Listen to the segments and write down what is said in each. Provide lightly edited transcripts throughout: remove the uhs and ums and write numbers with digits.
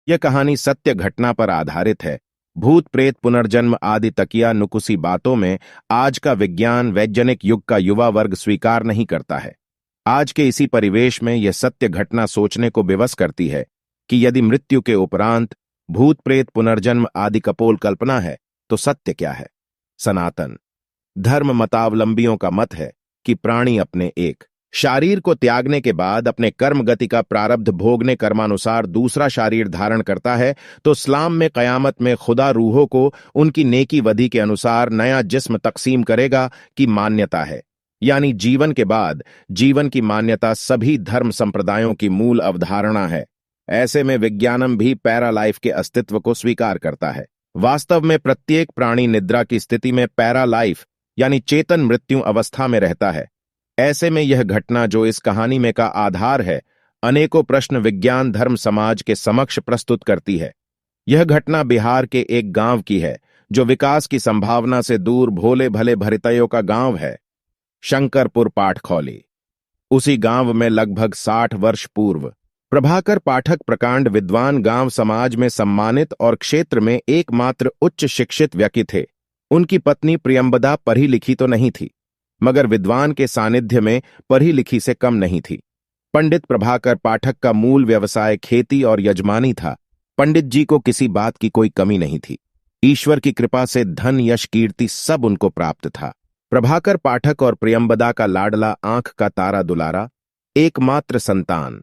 यह कहानी सत्य घटना पर आधारित है। भूत प्रेत पुनर्जन्म आदि तकिया नुकुसी बातों में आज का विज्ञान वैज्ञानिक युग का युवा वर्ग स्वीकार नहीं करता है। आज के इसी परिवेश में यह सत्य घटना सोचने को विवश करती है कि यदि मृत्यु के उपरांत भूत प्रेत पुनर्जन्म आदि कपोल कल्पना है तो सत्य क्या है। सनातन धर्म मतावलंबियों का मत है कि प्राणी अपने एक शारीर को त्यागने के बाद अपने कर्म गति का प्रारब्ध भोगने कर्मानुसार दूसरा शारीर धारण करता है, तो इस्लाम में कयामत में खुदा रूहों को उनकी नेकी वधी के अनुसार नया जिस्म तकसीम करेगा की मान्यता है। यानी जीवन के बाद जीवन की मान्यता सभी धर्म संप्रदायों की मूल अवधारणा है। ऐसे में विज्ञानम भी पैरालाइफ के अस्तित्व को स्वीकार करता है। वास्तव में प्रत्येक प्राणी निद्रा की स्थिति में पैरालाइफ यानी चेतन मृत्यु अवस्था में रहता है। ऐसे में यह घटना जो इस कहानी में का आधार है, अनेकों प्रश्न विज्ञान धर्म समाज के समक्ष प्रस्तुत करती है। यह घटना बिहार के एक गांव की है जो विकास की संभावना से दूर भोले भले भरितयों का गांव है, शंकरपुर पाठखौली। उसी गांव में लगभग 60 वर्ष पूर्व प्रभाकर पाठक प्रकांड विद्वान गांव समाज में सम्मानित और क्षेत्र में एकमात्र उच्च शिक्षित व्यक्ति थे। उनकी पत्नी प्रियंबदा पढ़ी लिखी तो नहीं थी, मगर विद्वान के सानिध्य में पढ़ी लिखी से कम नहीं थी। पंडित प्रभाकर पाठक का मूल व्यवसाय खेती और यजमानी था। पंडित जी को किसी बात की कोई कमी नहीं थी। ईश्वर की कृपा से धन यश कीर्ति सब उनको प्राप्त था। प्रभाकर पाठक और प्रियंबदा का लाडला आंख का तारा दुलारा एकमात्र संतान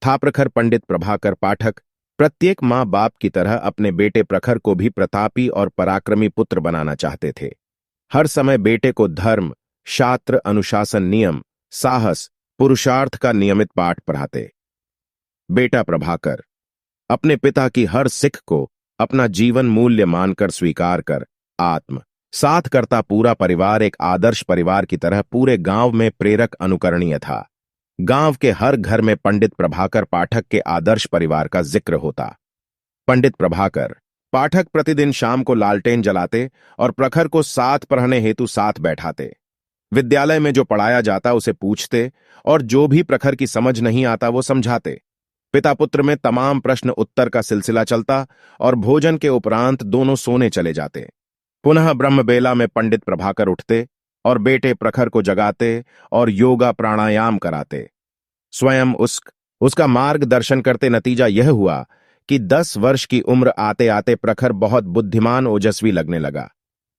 था प्रखर पंडित प्रभाकर पाठक प्रत्येक मां बाप की तरह अपने बेटे प्रखर को भी प्रतापी और पराक्रमी पुत्र बनाना चाहते थे। हर समय बेटे को धर्म शास्त्र अनुशासन नियम साहस पुरुषार्थ का नियमित पाठ पढ़ाते। बेटा प्रभाकर अपने पिता की हर सिख को अपना जीवन मूल्य मानकर स्वीकार कर आत्म साथ करता पूरा परिवार एक आदर्श परिवार की तरह पूरे गांव में प्रेरक अनुकरणीय था। गांव के हर घर में पंडित प्रभाकर पाठक के आदर्श परिवार का जिक्र होता। पंडित प्रभाकर पाठक प्रतिदिन शाम को लालटेन जलाते और प्रखर को साथ पढ़ने हेतु साथ बैठाते। विद्यालय में जो पढ़ाया जाता उसे पूछते और जो भी प्रखर की समझ नहीं आता वो समझाते। पिता पुत्र में तमाम प्रश्न उत्तर का सिलसिला चलता और भोजन के उपरांत दोनों सोने चले जाते। पुनः ब्रह्मबेला में पंडित प्रभाकर उठते और बेटे प्रखर को जगाते और योगा प्राणायाम कराते। स्वयं उसका मार्गदर्शन करते। नतीजा यह हुआ कि 10 वर्ष की उम्र आते आते प्रखर बहुत बुद्धिमान ओजस्वी लगने लगा।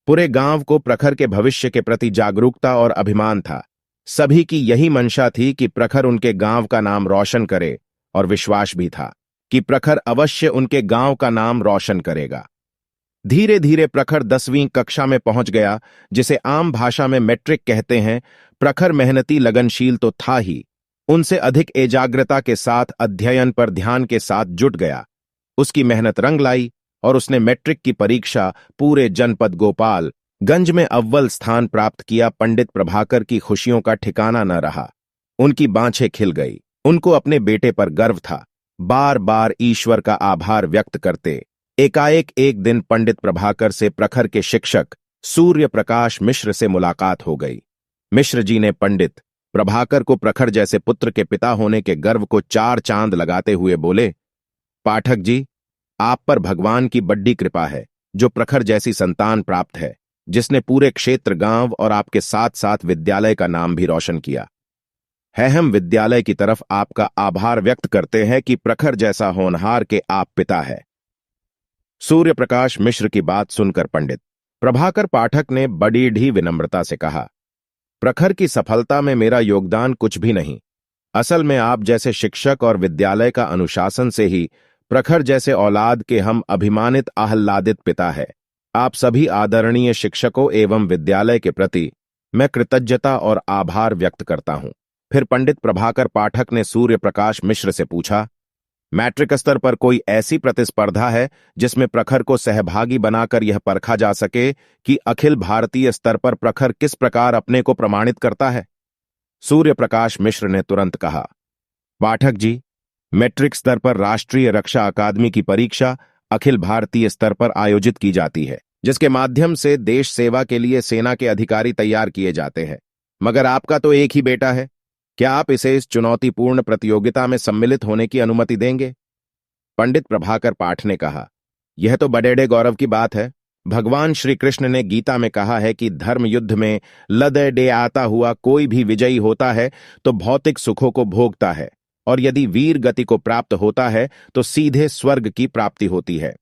पूरे गांव को प्रखर के भविष्य के प्रति जागरूकता और अभिमान था। सभी की यही मंशा थी कि प्रखर उनके गांव का नाम रोशन करे और विश्वास भी था कि प्रखर अवश्य उनके गांव का नाम रोशन करेगा। धीरे धीरे प्रखर 10वीं कक्षा में पहुंच गया, जिसे आम भाषा में मैट्रिक कहते हैं। प्रखर मेहनती लगनशील तो था ही, उनसे अधिक एकाग्रता के साथ अध्ययन पर ध्यान के साथ जुट गया। उसकी मेहनत रंग लाई और उसने मैट्रिक की परीक्षा पूरे जनपद गोपाल गंज में अव्वल स्थान प्राप्त किया। पंडित प्रभाकर की खुशियों का ठिकाना न रहा। उनकी बाँछें खिल गई। उनको अपने बेटे पर गर्व था। बार बार ईश्वर का आभार व्यक्त करते। एकाएक एक दिन पंडित प्रभाकर से प्रखर के शिक्षक सूर्य प्रकाश मिश्र से मुलाकात हो गई। मिश्र जी ने पंडित प्रभाकर को प्रखर जैसे पुत्र के पिता होने के गर्व को 4 चांद लगाते हुए बोले, पाठक जी, आप पर भगवान की बड्डी कृपा है जो प्रखर जैसी संतान प्राप्त है, जिसने पूरे क्षेत्र गांव और आपके साथ साथ विद्यालय का नाम भी रोशन किया है। हम विद्यालय की तरफ आपका आभार व्यक्त करते हैं कि प्रखर जैसा होनहार के आप पिता है। सूर्य प्रकाश मिश्र की बात सुनकर पंडित प्रभाकर पाठक ने बड़ी ढी विनम्रता से कहा, प्रखर की सफलता में मेरा योगदान कुछ भी नहीं। असल में आप जैसे शिक्षक और विद्यालय का अनुशासन से ही प्रखर जैसे औलाद के हम अभिमानित आह्लादित पिता है। आप सभी आदरणीय शिक्षकों एवं विद्यालय के प्रति मैं कृतज्ञता और आभार व्यक्त करता हूं। फिर पंडित प्रभाकर पाठक ने सूर्य प्रकाश मिश्र से पूछा, मैट्रिक स्तर पर कोई ऐसी प्रतिस्पर्धा है जिसमें प्रखर को सहभागी बनाकर यह परखा जा सके कि अखिल भारतीय स्तर पर प्रखर किस प्रकार अपने को प्रमाणित करता है? सूर्य प्रकाश मिश्र ने तुरंत कहा, पाठक जी, मैट्रिक स्तर पर राष्ट्रीय रक्षा अकादमी की परीक्षा अखिल भारतीय स्तर पर आयोजित की जाती है, जिसके माध्यम से देश सेवा के लिए सेना के अधिकारी तैयार किए जाते हैं। मगर आपका तो एक ही बेटा है, क्या आप इसे इस चुनौतीपूर्ण प्रतियोगिता में सम्मिलित होने की अनुमति देंगे? पंडित प्रभाकर पाठ ने कहा, यह तो बड़ेड़े गौरव की बात है। भगवान श्री कृष्ण ने गीता में कहा है कि धर्म युद्ध में लदे डे आता हुआ कोई भी विजयी होता है तो भौतिक सुखों को भोगता है, और यदि वीर गति को प्राप्त होता है तो सीधे स्वर्ग की प्राप्ति होती है।